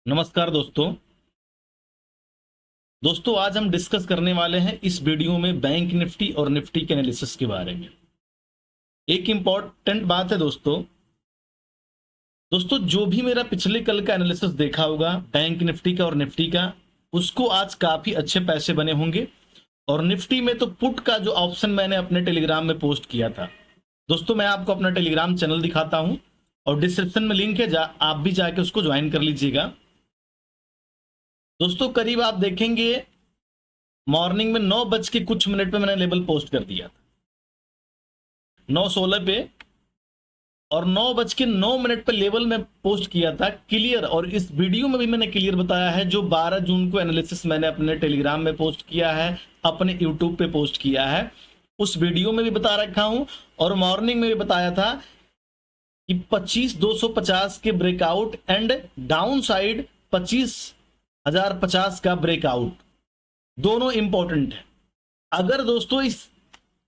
नमस्कार दोस्तों। आज हम डिस्कस करने वाले हैं इस वीडियो में बैंक निफ्टी और निफ्टी के एनालिसिस के बारे में। एक इंपॉर्टेंट बात है दोस्तों जो भी मेरा पिछले कल का एनालिसिस देखा होगा बैंक निफ्टी का और निफ्टी का, उसको आज काफी अच्छे पैसे बने होंगे। और निफ्टी में तो पुट का जो ऑप्शन मैंने अपने टेलीग्राम में पोस्ट किया था दोस्तों, मैं आपको अपना टेलीग्राम चैनल दिखाता हूं और डिस्क्रिप्शन में लिंक है, आप भी जाके उसको ज्वाइन कर लीजिएगा। दोस्तों करीब आप देखेंगे मॉर्निंग में 9 बज के कुछ मिनट पे मैंने लेवल पोस्ट कर दिया था 9:16 पे, और 9 बज के 9 मिनट पे लेवल में पोस्ट किया था क्लियर। और इस वीडियो में भी मैंने क्लियर बताया है, जो 12 जून को एनालिसिस मैंने अपने टेलीग्राम में पोस्ट किया है, अपने यूट्यूब पे पोस्ट किया है, उस वीडियो में भी बता रखा हूं। और मॉर्निंग में भी बताया था कि 25,250 के ब्रेकआउट एंड डाउन साइड 25,050 का ब्रेकआउट, दोनों इंपॉर्टेंट है। अगर दोस्तों इस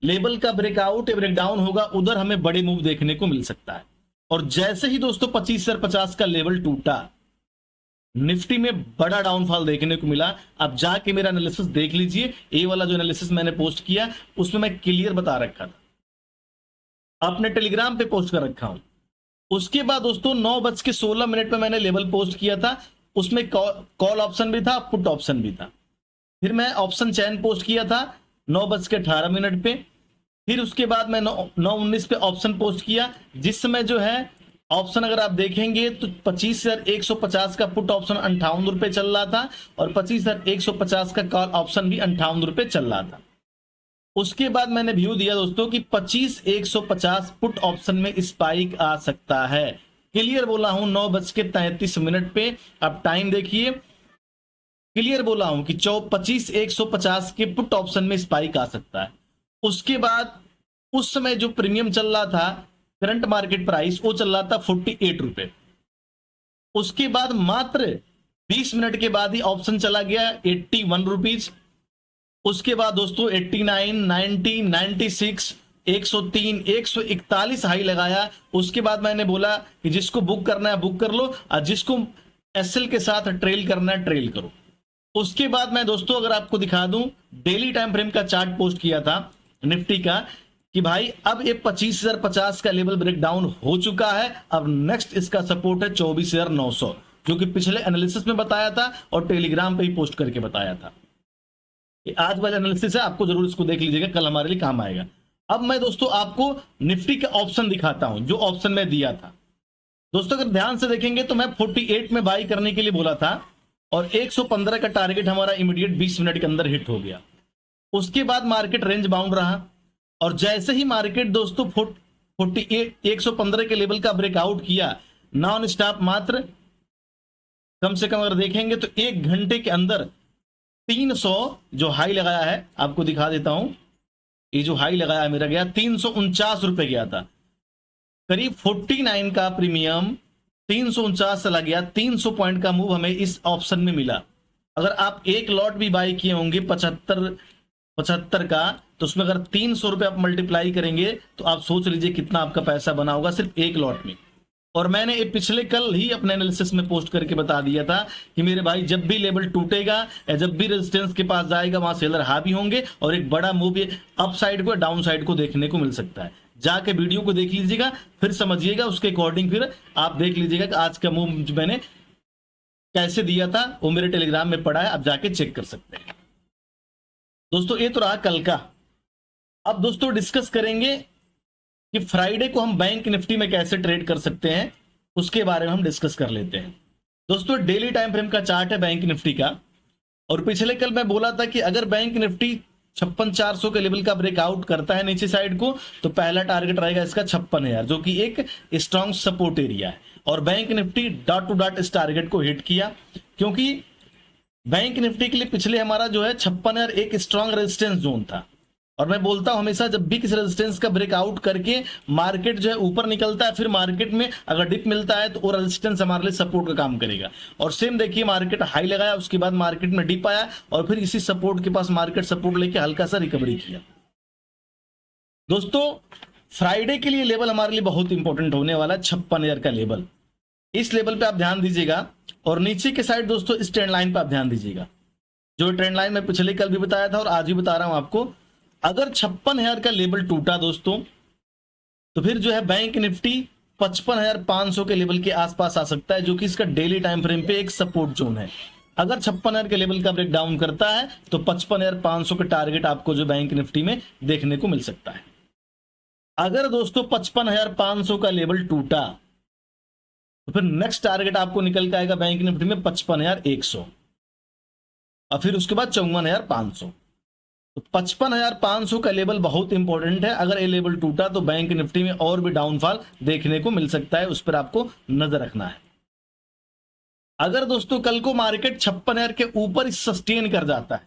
लेवल का ब्रेकआउट या ब्रेकडाउन होगा, उधर हमें बड़े मूव देखने को मिल सकता है। और जैसे ही दोस्तों 25,050 का लेवल टूटा, निफ्टी में बड़ा डाउनफॉल देखने को मिला। अब जाके मेरा एनालिसिस देख लीजिए, ये वाला जो एनालिसिस मैंने पोस्ट किया उसमें मैं क्लियर बता रखा था, अपने टेलीग्राम पे पोस्ट कर रखा हूं। उसके बाद दोस्तों 9 बज के 16 मिनट पे मैंने लेवल पोस्ट किया था, उसमें कॉल ऑप्शन भी था, पुट ऑप्शन भी था। फिर मैं ऑप्शन चैन पोस्ट किया था 9 बज के 18 मिनट पे। फिर उसके बाद मैं 9:19 पे ऑप्शन पोस्ट किया, जिस समय जो है ऑप्शन अगर आप देखेंगे तो 25,150 का पुट ऑप्शन 58 रुपए चल रहा था, और 25,150 का कॉल ऑप्शन भी 58 रुपए चल रहा था। उसके बाद मैंने व्यू दिया दोस्तों कि 25,150 पुट ऑप्शन में स्पाइक आ सकता है। क्लियर बोला हूं 9 बज के 33 मिनट पे। अब टाइम देखिए, क्लियर बोला हूं कि 25,150 के पुट ऑप्शन में स्पाइक आ सकता है। उसके बाद उस समय जो प्रीमियम चल रहा था, करंट मार्केट प्राइस, वो चल रहा था 48 रुपए। उसके बाद मात्र 20 मिनट के बाद ही ऑप्शन चला गया 81 रुपीज। उसके बाद दोस्तों 89, 90, 96, 103, 141 हाई लगाया। उसके बाद मैंने बोला कि जिसको बुक करना है बुक कर लो, और जिसको एसएल के साथ ट्रेल करना है ट्रेल करो। उसके बाद मैं दोस्तों अगर आपको दिखा दूं, डेली टाइम फ्रेम का चार्ट पोस्ट किया था निफ्टी का, कि भाई अब ये 25,050 का लेवल ब्रेकडाउन हो चुका है। अब नेक्स्ट इसका सपोर्ट है 24,900, जो कि पिछले एनालिसिस में बताया था और टेलीग्राम पे ही पोस्ट करके बताया था। ये आज वाला एनालिसिस है, आपको जरूर इसको देख लीजिएगा, कल हमारे लिए काम आएगा। अब मैं दोस्तों आपको निफ्टी का ऑप्शन दिखाता हूं, जो ऑप्शन में दिया था। दोस्तों अगर ध्यान से देखेंगे तो मैं 48 में बाई करने के लिए बोला था, और 115 का टारगेट हमारा इमीडिएट 20 मिनट के अंदर हिट हो गया। उसके बाद मार्केट रेंज बाउंड रहा, और जैसे ही मार्केट दोस्तों 48 115 के लेवल का ब्रेकआउट किया, नॉन स्टॉप मात्र कम से कम अगर देखेंगे तो 1 घंटे के अंदर 300 जो हाई लगाया है, आपको दिखा देता हूं। ये जो हाई लगाया मेरा गया 349 रुपए गया था, करीब 49 का प्रीमियम 349 चला गया। 300 पॉइंट का मूव हमें इस ऑप्शन में मिला। अगर आप एक लॉट भी बाई किए होंगे 75 का, तो उसमें अगर 300 रुपए आप मल्टीप्लाई करेंगे तो आप सोच लीजिए कितना आपका पैसा बना होगा सिर्फ एक लॉट में। और मैंने ये पिछले कल ही अपने एनालिसिस में पोस्ट करके बता दिया था कि मेरे भाई जब भी लेवल टूटेगा या जब भी रेजिस्टेंस के पास जाएगा, वहां सेलर हावी होंगे और एक बड़ा मूव अप साइड को डाउन साइड को देखने को मिल सकता है। जाके वीडियो को देख लीजिएगा, फिर समझिएगा, उसके अकॉर्डिंग फिर आप देख लीजिएगा कि आज का मूव मैंने कैसे दिया था, वो मेरे टेलीग्राम में पड़ा है, आप जाके चेक कर सकते हैं। दोस्तों ये तो रहा कल का। अब दोस्तों डिस्कस करेंगे कि फ्राइडे को हम बैंक निफ्टी में कैसे ट्रेड कर सकते हैं, उसके बारे में हम डिस्कस कर लेते हैं। दोस्तों डेली टाइम फ्रेम का चार्ट है बैंक निफ्टी का, और पिछले कल मैं बोला था कि अगर बैंक निफ्टी 56,400 के लेवल का ब्रेकआउट करता है नीचे साइड को, तो पहला टारगेट रहेगा इसका 56,000, जो कि एक स्ट्रॉन्ग सपोर्ट एरिया है। और bank Nifty dot to dot इस टारगेट को हिट किया, क्योंकि बैंक निफ्टी के लिए पिछले हमारा जो है 56,000 एक स्ट्रॉन्ग रेजिस्टेंस जोन था। और मैं बोलता हूं हमेशा, जब भी किसी रेजिस्टेंस का ब्रेकआउट करके मार्केट जो है ऊपर निकलता है, फिर मार्केट में अगर डिप मिलता है तो वो रेजिस्टेंस हमारे लिए सपोर्ट का काम करेगा। और सेम देखिए, मार्केट हाई लगाया, उसके बाद मार्केट में डिप आया, और फिर इसी सपोर्ट के पास मार्केट सपोर्ट लेके हल्का सा रिकवरी किया। दोस्तों फ्राइडे के लिए लेवल हमारे लिए बहुत इंपॉर्टेंट होने वाला है, 56,000 का लेवल। इस लेवल पे आप ध्यान दीजिएगा, और नीचे के साइड दोस्तों इस ट्रेंड लाइन पर आप ध्यान दीजिएगा, जो ट्रेंड लाइन मैं पिछले कल भी बताया था और आज भी बता रहा हूं आपको। अगर 56,000 का लेवल टूटा दोस्तों तो फिर जो है बैंक निफ्टी 55,500 के लेवल के आसपास आ सकता है, जो कि इसका डेली टाइम फ्रेम पे एक सपोर्ट जोन है। अगर 56,000 के लेवल का ब्रेक डाउन करता है तो 55,500 के टारगेट आपको जो बैंक निफ्टी में देखने को मिल सकता है। अगर दोस्तों 55,500 का लेवल टूटा तो फिर नेक्स्ट टारगेट आपको निकल के आएगा बैंक निफ्टी में 55,100 और फिर उसके बाद 54,500। तो 55,500 का लेवल बहुत इंपॉर्टेंट है। अगर ये लेवल टूटा तो बैंक निफ्टी में और भी डाउनफॉल देखने को मिल सकता है, उस पर आपको नजर रखना है। अगर दोस्तों कल को मार्केट 56,000 के ऊपर सस्टेन कर जाता है,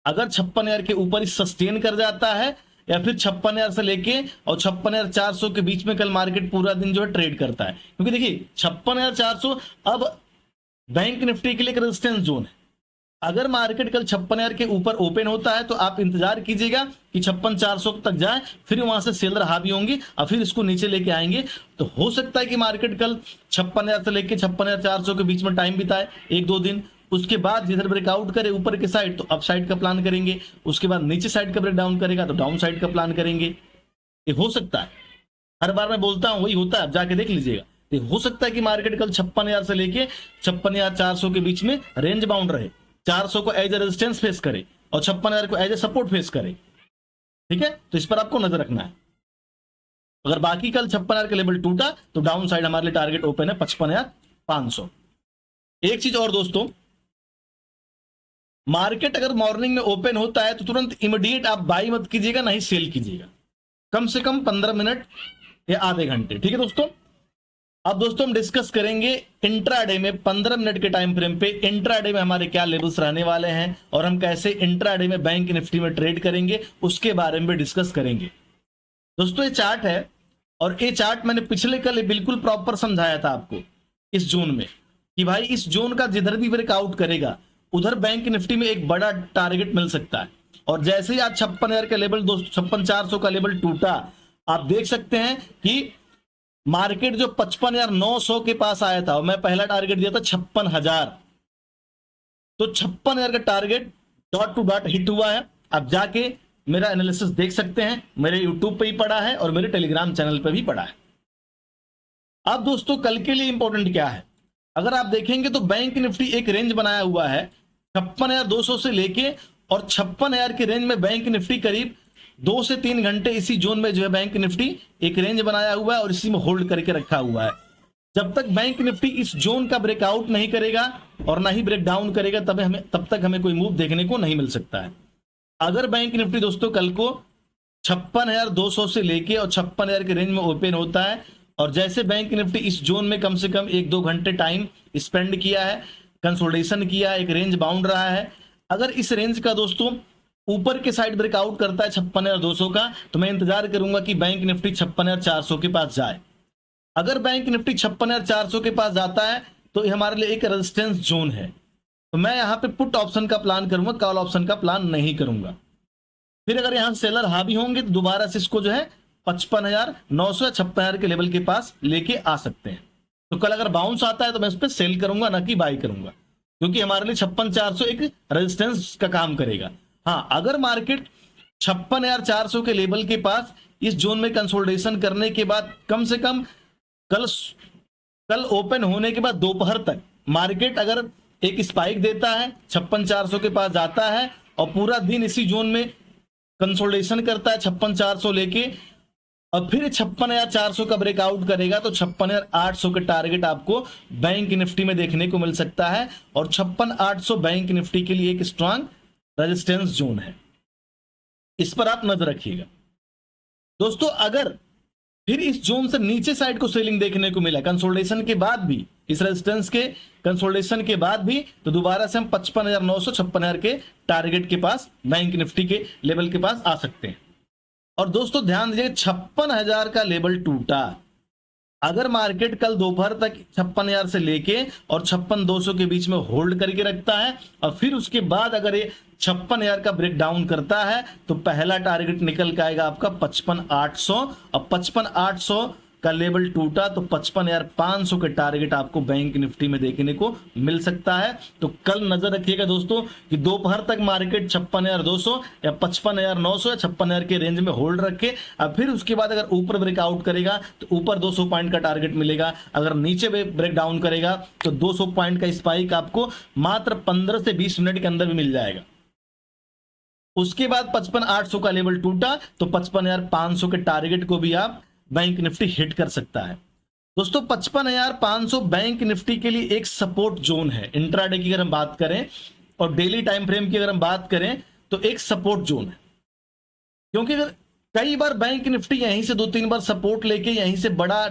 अगर 56,000 के ऊपर सस्टेन कर जाता है या फिर 56,000 से लेके और 56,400 के बीच में कल मार्केट पूरा दिन जो है ट्रेड करता है, क्योंकि देखिए 56,400 अब बैंक निफ्टी के लिए एक रेजिस्टेंस जोन है। अगर मार्केट कल 56,000 के ऊपर ओपन होता है तो आप इंतजार कीजिएगा कि 56,400 तक जाए, फिर वहां से सेलर हावी होंगे और फिर इसको नीचे लेके आएंगे। तो हो सकता है कि मार्केट कल 56,000 से लेके 56,400 के बीच में टाइम बिताए 1-2 दिन, उसके बाद जिधर ब्रेकआउट करे ऊपर के साइड तो अप साइड का प्लान करेंगे, उसके बाद नीचे साइड का ब्रेक डाउन करेगा तो डाउन साइड का प्लान करेंगे। ये हो सकता है, हर बार मैं बोलता हूं वही होता है, आप जाके देख लीजिएगा। ये हो सकता है कि मार्केट कल 56,000 से लेके 56,400 के बीच में रेंज बाउंड रहे, 400 को एज ए रेजिस्टेंस फेस करे और 56,000 को एज ए सपोर्ट फेस करे। ठीक है, तो इस पर आपको नजर रखना है। अगर बाकी कल 56,000 का लेवल टूटा तो डाउन साइड हमारे लिए टारगेट ओपन है 55,500। एक चीज और दोस्तों, मार्केट अगर मॉर्निंग में ओपन होता है तो तुरंत इमीडिएट आप बाई मत कीजिएगा, ना ही सेल कीजिएगा, कम से कम 15 मिनट या आधे घंटे। ठीक है दोस्तों, अब दोस्तों हम डिस्कस करेंगे इंट्राडे में 15 मिनट के टाइम फ्रेम पे इंट्राडे में हमारे क्या लेवल्स रहने वाले हैं और हम कैसे इंट्राडे में बैंक निफ्टी में ट्रेड करेंगे उसके बारे में डिस्कस करेंगे। दोस्तों ये चार्ट है और ये चार्ट मैंने पिछले कल बिल्कुल प्रॉपर समझाया था आपको इस जोन में कि भाई इस जोन का जिधर भी ब्रेकआउट करेगा उधर बैंक निफ्टी में एक बड़ा टारगेट मिल सकता है। और जैसे ही आज 56,000 का लेवल दोस्तों 56,400 का लेवल टूटा, आप देख सकते हैं कि मार्केट जो 55,900 के पास आया था और मैं पहला टारगेट दिया था 56,000, तो 56,000 का target dot to dot hit हुआ है। आप जाके मेरा एनालिसिस देख सकते हैं, मेरे यूट्यूब पे ही पड़ा है और मेरे टेलीग्राम चैनल पे भी पड़ा है। अब दोस्तों कल के लिए इंपॉर्टेंट क्या है, अगर आप देखेंगे तो बैंक निफ्टी एक रेंज बनाया हुआ है 56,200 से लेके और 56,000 के रेंज में बैंक निफ्टी करीब 2 से 3 घंटे इसी जोन में जो है बैंक निफ्टी एक रेंज बनाया हुआ है और इसी में होल्ड करके रखा हुआ है। जब तक बैंक निफ्टी इस जोन का ब्रेकआउट नहीं करेगा और ना ही ब्रेक डाउन करेगा तब तक हमें कोई मूव देखने को नहीं मिल सकता है। अगर बैंक निफ्टी दोस्तों कल को 56,200 से लेके और 56,000 के रेंज में ओपन होता है और जैसे बैंक निफ्टी इस जोन में कम से कम 1-2 घंटे टाइम स्पेंड किया है, कंसोलिडेशन किया, एक रेंज बाउंड रहा है, अगर इस रेंज का दोस्तों ऊपर के साइड ब्रेकआउट करता है 56,200 का तो मैं इंतजार करूंगा कि बैंक निफ्टी 56,400 के पास जाए। अगर बैंक निफ्टी 56,400 के पास जाता है तो ये हमारे लिए एक रेजिस्टेंस जोन है, तो मैं यहाँ पे पुट ऑप्शन का प्लान करूंगा, कॉल ऑप्शन का प्लान नहीं करूंगा। फिर अगर यहाँ सेलर हावी होंगे तो दोबारा से इसको जो है 55,900 या 56,000 के लेवल के पास लेके आ सकते हैं। तो कल अगर बाउंस आता है तो मैं इस पर सेल करूंगा, ना कि बाई करूंगा, क्योंकि हमारे लिए 56,400 एक रेजिस्टेंस का काम करेगा। हाँ, अगर मार्केट 56,400 के लेवल के पास इस जोन में कंसोलिडेशन करने के बाद कम से कम कल ओपन होने के बाद दोपहर तक मार्केट अगर एक स्पाइक देता है 56,400 के पास जाता है और पूरा दिन इसी जोन में कंसोलिडेशन करता है 56,400 लेके और फिर 56,400 का ब्रेकआउट करेगा तो 56,800 के टारगेट आपको बैंक निफ्टी में देखने को मिल सकता है और 56,800 बैंक निफ्टी के लिए एक स्ट्रांग रेजिस्टेंस जोन है। इस पर आप नजर रखिएगा दोस्तों। अगर फिर इस जोन से नीचे साइड को सेलिंग देखने को मिला कंसोलिडेशन के बाद भी, इस रेजिस्टेंस के कंसोलिडेशन के बाद भी, तो दोबारा से हम 55,900 56,000 के टारगेट के पास बैंक निफ्टी के लेवल के पास आ सकते हैं। और दोस्तों ध्यान दीजिए 56,000 का लेवल टूटा, अगर मार्केट कल दोपहर तक 56,000 से लेके और 56,200 के बीच में होल्ड करके रखता है और फिर उसके बाद अगर ये 56,000 का ब्रेक डाउन करता है तो पहला टारगेट निकल के आएगा आपका 55,800 और 55,800 का लेवल टूटा तो 55,500 के टारगेट आपको बैंक निफ्टी में देखने को मिल सकता है। तो कल नजर रखिएगा दोस्तों कि दोपहर तक मार्केट 56,200 या 55,900 या 56,000 के रेंज में होल्ड रखे। अब फिर उसके बाद अगर ऊपर ब्रेकआउट करेगा तो ऊपर 200 पॉइंट का टारगेट मिलेगा, अगर नीचे ब्रेक डाउन करेगा तो 200 पॉइंट का स्पाइक आपको मात्र 15 से 20 मिनट के अंदर भी मिल जाएगा। उसके बाद 55,800 का लेवल टूटा तो 55,500 के टारगेट को भी आप बैंक निफ्टी हिट कर सकता है। दोस्तों 55,500 बैंक निफ्टी के लिए एक सपोर्ट जोन है। इंट्राडे की अगर हम बात करें और डेली टाइम फ्रेम की अगर हम बात करें तो एक सपोर्ट जोन है, क्योंकि अगर कई बार बैंक निफ्टी यहीं से 2-3 बार सपोर्ट लेके यहीं से बड़ा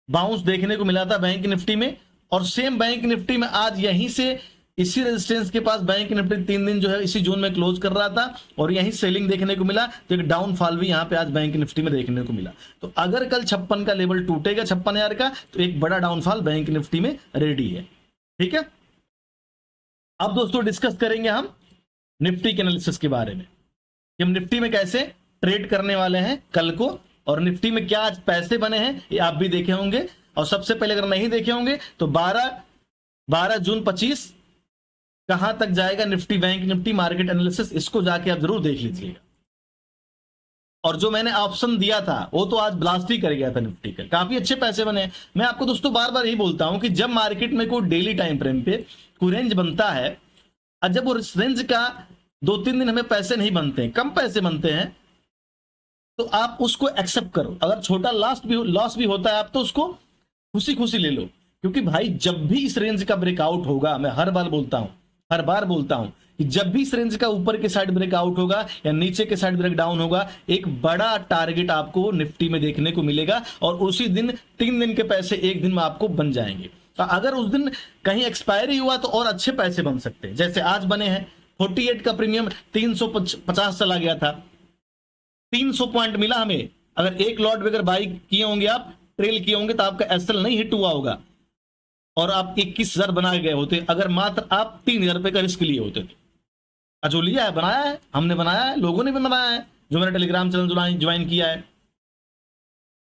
बाउंस देखने को मिला था बैंक निफ्टी में, और सेम बैंक निफ्टी में आज यहीं से इसी रेजिस्टेंस के पास बैंक निफ्टी 3 दिन जो है इसी जोन में क्लोज कर रहा था और यहीं सेलिंग देखने को मिला, तो एक डाउनफॉल भी यहां पे आज बैंक निफ्टी में देखने को मिला। तो अगर कल 56 का लेवल टूटेगा 56,000 का तो एक बड़ा डाउनफॉल बैंक निफ्टी में रेडी है। ठीक है, अब दोस्तों डिस्कस करेंगे हम निफ्टी के एनालिसिस के बारे में कि हम निफ्टी में कैसे ट्रेड करने वाले हैं कल को, और निफ्टी में क्या आज पैसे बने हैं ये आप भी देखे होंगे। और सबसे पहले अगर नहीं देखे होंगे तो 12 जून 25 कहां तक जाएगा Nifty bank Nifty market analysis, इसको जाके आप जरूर देख लीजिएगा। और जो मैंने ऑप्शन दिया था वो तो आज ब्लास्ट ही कर गया था निफ्टी का, काफी अच्छे पैसे बने। मैं आपको दोस्तों बार बार यही बोलता हूं कि जब मार्केट में कोई डेली टाइम फ्रेम पे कोई रेंज बनता है और जब वो रेंज का 2-3 दिन हमें पैसे नहीं बनते हैं, कम पैसे बनते हैं, तो आप उसको एक्सेप्ट करो। अगर छोटा लॉस भी होता है आप तो उसको खुशी खुशी ले लो, क्योंकि भाई जब भी इस रेंज का ब्रेकआउट होगा, मैं हर बार बोलता हूं कि जब भी इस रेंज का ऊपर के साइड ब्रेकआउट होगा या नीचे के साइड ब्रेक डाउन होगा, एक बड़ा टारगेट आपको निफ्टी में देखने को मिलेगा और उसी दिन 3 दिन के पैसे एक दिन में आपको बन जाएंगे। तो अगर उस दिन कहीं एक्सपायरी हुआ तो और अच्छे पैसे बन सकते हैं, जैसे आज बने हैं। 48 का प्रीमियम 350 चला गया था, 300 पॉइंट मिला हमें। अगर एक लॉट अगर बाई किए होंगे, आप ट्रेल किए होंगे तो आपका एसएल नहीं हिट हुआ होगा और आप 21,000 बना गए होते अगर मात्र आप 3,000 रुपए का रिस्क लिए होते थे। जो लिया है बनाया है, हमने बनाया है, लोगों ने भी बनाया है जो मैंने टेलीग्राम चैनल ज्वाइन किया है।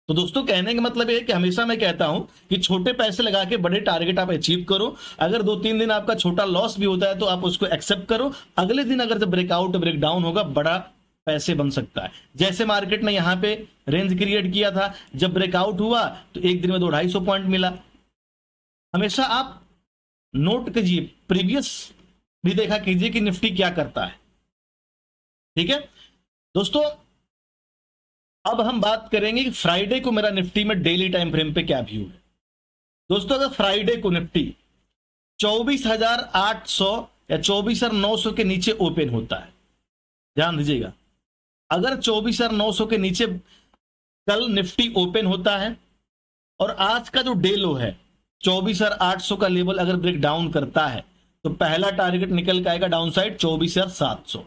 तो दोस्तों कहने का मतलब है कि हमेशा मैं कहता हूं कि छोटे पैसे लगा के बड़े टारगेट आप अचीव करो। अगर 2-3 दिन आपका छोटा लॉस भी होता है तो आप उसको एक्सेप्ट करो। अगले दिन अगर जब ब्रेकआउट ब्रेक डाउन होगा, बड़ा पैसे बन सकता है। जैसे मार्केट ने यहां पे रेंज क्रिएट किया था, जब ब्रेकआउट हुआ तो एक दिन में 250 पॉइंट मिला। हमेशा आप नोट कीजिए, प्रीवियस भी देखा कीजिए कि निफ्टी क्या करता है। ठीक है दोस्तों, अब हम बात करेंगे कि फ्राइडे को मेरा निफ्टी में डेली टाइम फ्रेम पे क्या व्यू है। दोस्तों अगर फ्राइडे को निफ्टी 24,800 या 24,900 के नीचे ओपन होता है, ध्यान दीजिएगा, अगर 24,900 के नीचे कल निफ्टी ओपन होता है और आज का जो डे लो है 24,800 का लेवल अगर ब्रेक डाउन करता है तो पहला टारगेट निकल के आएगा डाउन साइड 24,700।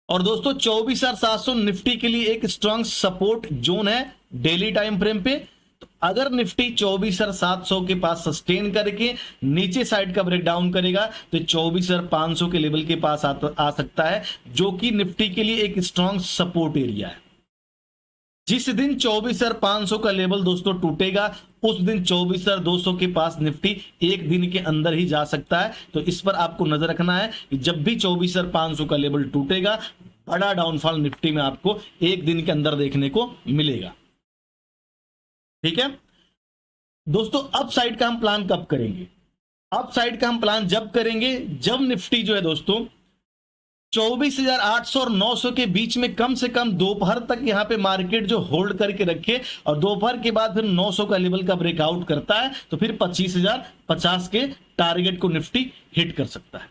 और दोस्तों 24,700 निफ्टी के लिए एक स्ट्रांग सपोर्ट जोन है डेली टाइम फ्रेम पे। तो अगर निफ्टी 24,700 के पास सस्टेन करके नीचे साइड का ब्रेक डाउन करेगा तो 24,500 के लेवल के पास आ सकता है, जो कि निफ्टी के लिए एक स्ट्रांग सपोर्ट एरिया है। जिस दिन 24,500 का लेवल दोस्तों टूटेगा उस दिन 24,200 के पास निफ्टी एक दिन के अंदर ही जा सकता है। तो इस पर आपको नजर रखना है कि जब भी 24,500 का लेवल टूटेगा, बड़ा डाउनफॉल निफ्टी में आपको एक दिन के अंदर देखने को मिलेगा। ठीक है दोस्तों, अप साइड का हम प्लान कब करेंगे? अप साइड का हम प्लान जब करेंगे जब निफ्टी जो है दोस्तों 24,800 और 900 के बीच में कम से कम दोपहर तक यहां पे मार्केट जो होल्ड करके रखे और दोपहर के बाद फिर 900 का लेवल का ब्रेकआउट करता है तो फिर 25,050 के टारगेट को निफ्टी हिट कर सकता है।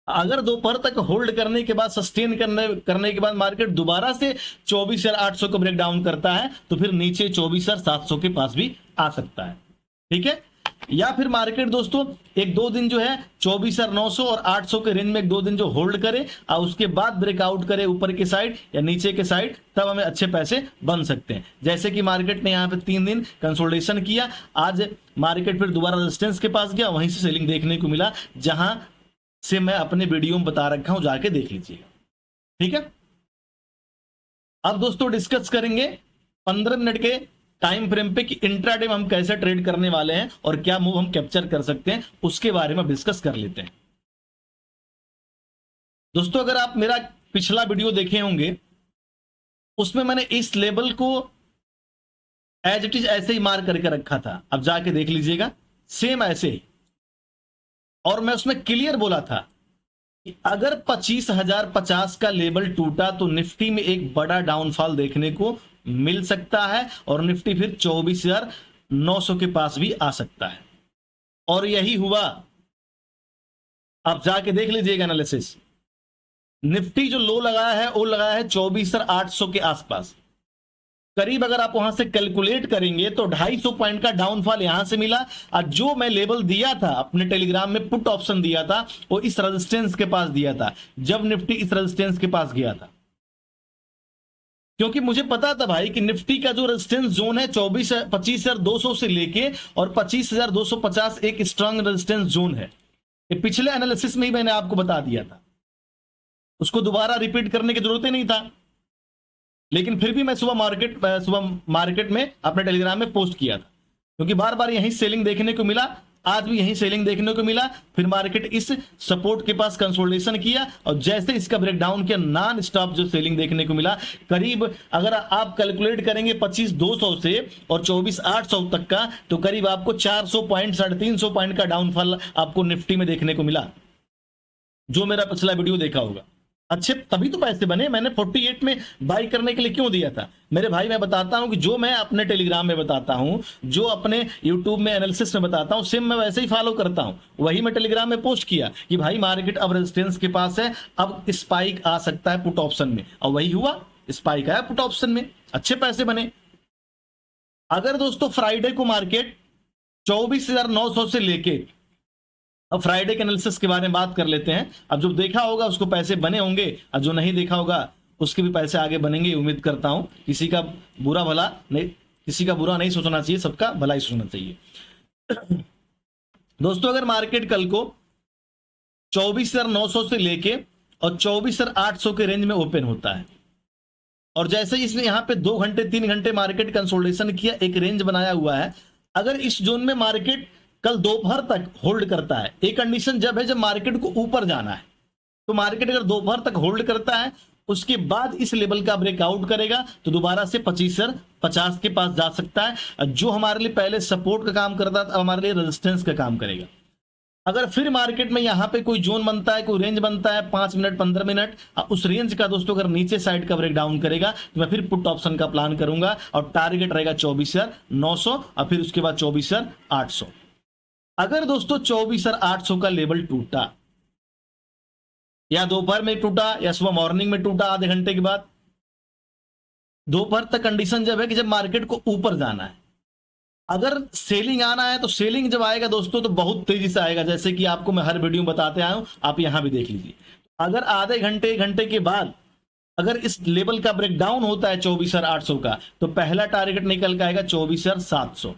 अगर दोपहर तक होल्ड करने के बाद सस्टेन करने के बाद मार्केट दोबारा से 24,800 को ब्रेक डाउन करता है तो फिर नीचे 24,700 के पास भी आ सकता है। ठीक है, या फिर मार्केट दोस्तों 1-2 दिन जो है 24,900 और 800 के रेंज में 1-2 दिन जो होल्ड करे और उसके बाद ब्रेकआउट करे ऊपर के साइड या नीचे के साइड, तब हमें अच्छे पैसे बन सकते हैं। जैसे कि मार्केट ने यहां पे 3 दिन कंसोलिडेशन किया, आज मार्केट फिर दोबारा रेजिस्टेंस के पास गया, वहीं से सेलिंग देखने को मिला, जहां से मैं अपने वीडियो में बता रखा हूं, जाके देख लीजिएगा। ठीक है, अब दोस्तों डिस्कस करेंगे 15 मिनट के टाइम फ्रेम पे कि इंट्राडे में हम कैसे ट्रेड करने वाले हैं और क्या मूव हम कैप्चर कर सकते हैं, उसके बारे में डिस्कस कर लेते हैं। दोस्तों अगर आप मेरा पिछला वीडियो देखे होंगे उसमें मैंने इस लेवल को एज इट इज ऐसे ही मार्क करके रखा था, अब जाके देख लीजिएगा सेम ऐसे ही। और मैं उसमें क्लियर बोला था कि अगर 25,050 का लेवल टूटा तो निफ्टी में एक बड़ा डाउनफॉल देखने को मिल सकता है और निफ्टी फिर 24,900 के पास भी आ सकता है, और यही हुआ। आप जाके देख लीजिएगा एनालिसिस। निफ्टी जो लो लगाया है वो लगाया है 24,800 के आसपास करीब। अगर आप वहां से कैलकुलेट करेंगे तो 250 पॉइंट का डाउनफॉल यहां से मिला, और जो मैं लेवल दिया था अपने टेलीग्राम में पुट ऑप्शन दिया था वो इस रेजिस्टेंस के पास दिया था, जब निफ्टी इस रेजिस्टेंस के पास गया था। क्योंकि मुझे पता था भाई कि निफ्टी का जो रेजिस्टेंस जोन है 25,200 से लेके और 25,250 एक स्ट्रांग रेजिस्टेंस जोन है। ये पिछले एनालिसिस में ही मैंने आपको बता दिया था, उसको दोबारा रिपीट करने की जरूरत ही नहीं था। लेकिन फिर भी मैं सुबह मार्केट में अपने टेलीग्राम में पोस्ट किया था, क्योंकि बार बार यही सेलिंग देखने को मिला, आज भी यही सेलिंग देखने को मिला। फिर मार्केट इस सपोर्ट के पास कंसोलिडेशन किया और जैसे इसका ब्रेकडाउन किया नॉन स्टॉप जो सेलिंग देखने को मिला, करीब अगर आप कैलकुलेट करेंगे 25,200 से और 24,800 तक का, तो करीब आपको 400 पॉइंट 350 पॉइंट का डाउनफॉल आपको निफ्टी में देखने को मिला। जो मेरा पिछला वीडियो देखा होगा, अच्छे तभी तो पैसे बने। मैंने 48 में बाई करने के लिए क्यों दिया था मेरे भाई? मैं बताता हूं कि जो मैं अपने टेलीग्राम में बताता हूं, जो अपने यूट्यूब में एनालिसिस में बताता हूं, सेम मैं वैसे ही फॉलो करता हूं। वही मैं टेलीग्राम में पोस्ट किया कि भाई मार्केट अब रेजिस्टेंस के पास है, अब स्पाइक आ सकता है पुट ऑप्शन में, और वही हुआ, स्पाइक आया पुट ऑप्शन में, अच्छे पैसे बने। अगर दोस्तों फ्राइडे को मार्केट 24,900 से लेके, अब फ्राइडे के एनालिसिस के बारे में बात कर लेते हैं। अब जो देखा होगा उसको पैसे बने होंगे, और जो नहीं देखा होगा उसके भी पैसे आगे बनेंगे, उम्मीद करता हूं। किसी का बुरा भला नहीं, किसी का बुरा नहीं सोचना चाहिए, सबका भला ही सोचना चाहिए। दोस्तों अगर मार्केट कल को 24,900 से लेके और 24,800 के रेंज में ओपन होता है, और जैसे ही इसने यहां पे 2 घंटे 3 घंटे मार्केट कंसोलिडेशन किया, एक रेंज बनाया हुआ है, अगर इस जोन में मार्केट कल दोपहर तक होल्ड करता है, एक कंडीशन जब है जब मार्केट को ऊपर जाना है, तो मार्केट अगर दोपहर तक होल्ड करता है उसके बाद इस लेवल का ब्रेकआउट करेगा तो दोबारा से 25,050 के पास जा सकता है, जो हमारे लिए पहले सपोर्ट का काम करता था, हमारे लिए रेजिस्टेंस का काम करेगा। अगर फिर मार्केट में यहां पे कोई जोन बनता है, कोई रेंज बनता है 5 मिनट 15 मिनट, उस रेंज का दोस्तों अगर नीचे साइड का ब्रेकडाउन करेगा तो मैं फिर पुट ऑप्शन का प्लान करूंगा, और टारगेट रहेगा 24,900 और फिर उसके बाद 24,800। अगर दोस्तों 24,800 का लेवल टूटा, या दोपहर में टूटा या सुबह मॉर्निंग में टूटा आधे घंटे के बाद, दोपहर तक कंडीशन जब है कि जब मार्केट को ऊपर जाना है, अगर सेलिंग आना है तो सेलिंग जब आएगा दोस्तों तो बहुत तेजी से आएगा, जैसे कि आपको मैं हर वीडियो में बताते आया हूं, आप यहां भी देख लीजिए। अगर आधे घंटे 1 घंटे के बाद अगर इस लेवल का ब्रेकडाउन होता है 24,800 का, तो पहला टारगेट निकल के आएगा 24,700,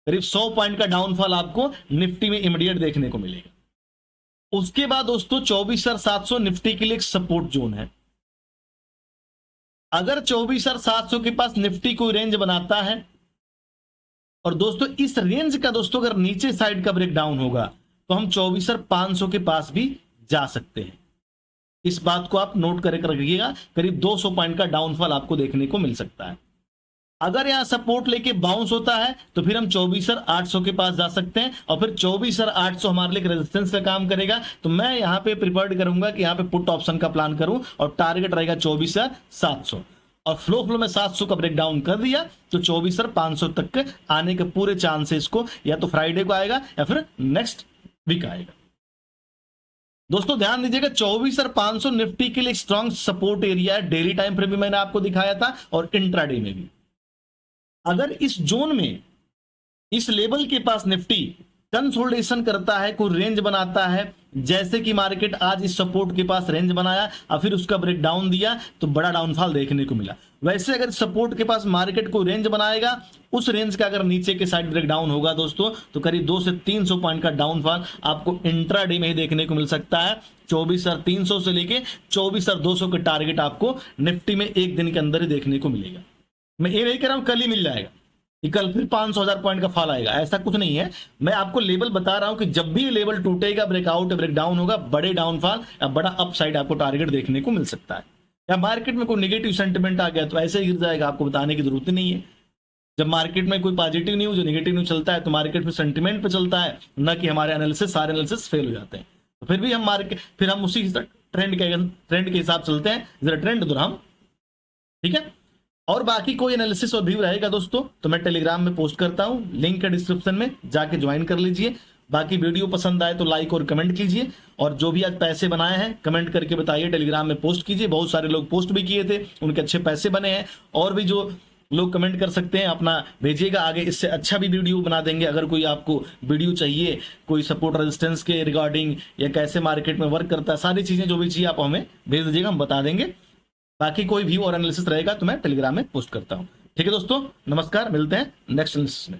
करीब 100 पॉइंट का डाउनफॉल आपको निफ्टी में इमीडिएट देखने को मिलेगा। उसके बाद दोस्तों 24,700 निफ्टी के लिए एक सपोर्ट जोन है। अगर 24,700 के पास निफ्टी कोई रेंज बनाता है, और दोस्तों इस रेंज का दोस्तों अगर नीचे साइड का ब्रेकडाउन होगा तो हम 24,500 के पास भी जा सकते हैं। इस बात को आप नोट करके रखिएगा, करीब 200 पॉइंट का डाउनफॉल आपको देखने को मिल सकता है। अगर यहां सपोर्ट लेके बाउंस होता है तो फिर हम 24,800 के पास जा सकते हैं, और फिर 24,800 हमारे लिए रेजिस्टेंस का काम करेगा। तो मैं यहां पे प्रिफर्ड करूंगा कि यहां पे पुट ऑप्शन का प्लान करूं, और टारगेट रहेगा 24,700, और फ्लो में 700 का ब्रेकडाउन कर दिया तो 24,500 तक आने के पूरे चांसेस को या तो फ्राइडे को आएगा या फिर नेक्स्ट वीक आएगा। दोस्तों ध्यान दीजिएगा 24,500 निफ्टी के लिए स्ट्रॉन्ग सपोर्ट एरिया है। डेली टाइम फ्रेम भी मैंने आपको दिखाया था और इंट्राडे में भी। अगर इस जोन में इस लेवल के पास निफ्टी कंसोलिडेशन करता है, कोई रेंज बनाता है, जैसे कि मार्केट आज इस सपोर्ट के पास रेंज बनाया और फिर उसका ब्रेक डाउन दिया तो बड़ा डाउनफॉल देखने को मिला। वैसे अगर सपोर्ट के पास मार्केट को रेंज बनाएगा, उस रेंज का अगर नीचे के साइड ब्रेक डाउन होगा दोस्तों तो करीब 200 से 300 पॉइंट का डाउनफॉल आपको इंट्राडे में ही देखने को मिल सकता है। 24,300 से लेके 24,200 के टारगेट आपको निफ्टी में एक दिन के अंदर ही देखने को मिलेगा। मैं ये नहीं कह रहा हूं कल ही मिल जाएगा, कल फिर 500,000 पॉइंट का फॉल आएगा, ऐसा कुछ नहीं है। मैं आपको लेवल बता रहा हूं कि जब भी लेवल टूटेगा, ब्रेकआउट ब्रेक डाउन होगा, बड़े डाउनफॉल या बड़ा अपसाइड आपको टारगेट देखने को मिल सकता है। या मार्केट में कोई नेगेटिव सेंटिमेंट आ गया तो ऐसे ही गिर जाएगा, आपको बताने की जरूरत नहीं है। जब मार्केट में कोई पॉजिटिव न्यूज जो नेगेटिव न्यूज चलता है तो मार्केट में सेंटिमेंट पे चलता है, न कि हमारे एनालिसिस, सारे एनालिसिस फेल हो जाते हैं। तो फिर भी हम फिर हम उसी ट्रेंड के हिसाब चलते हैं, जरा ट्रेंड उधर हम, ठीक है। और बाकी कोई एनालिसिस और व्यू रहेगा दोस्तों तो मैं टेलीग्राम में पोस्ट करता हूं, लिंक है डिस्क्रिप्शन में, जाके ज्वाइन कर लीजिए। बाकी वीडियो पसंद आए तो लाइक और कमेंट कीजिए, और जो भी आज पैसे बनाए हैं कमेंट करके बताइए, टेलीग्राम में पोस्ट कीजिए। बहुत सारे लोग पोस्ट भी किए थे, उनके अच्छे पैसे बने हैं। और भी जो लोग कमेंट कर सकते हैं अपना भेजिएगा, आगे इससे अच्छा भी वीडियो बना देंगे। अगर कोई आपको वीडियो चाहिए कोई सपोर्ट रेजिस्टेंस के रिगार्डिंग या कैसे मार्केट में वर्क करता है, सारी चीजें जो भी चाहिए आप हमें भेज दीजिएगा, हम बता देंगे। बाकी कोई व्यू और एनालिसिस रहेगा तो मैं टेलीग्राम में पोस्ट करता हूं। ठीक है दोस्तों, नमस्कार, मिलते हैं नेक्स्ट एनालिसिस में।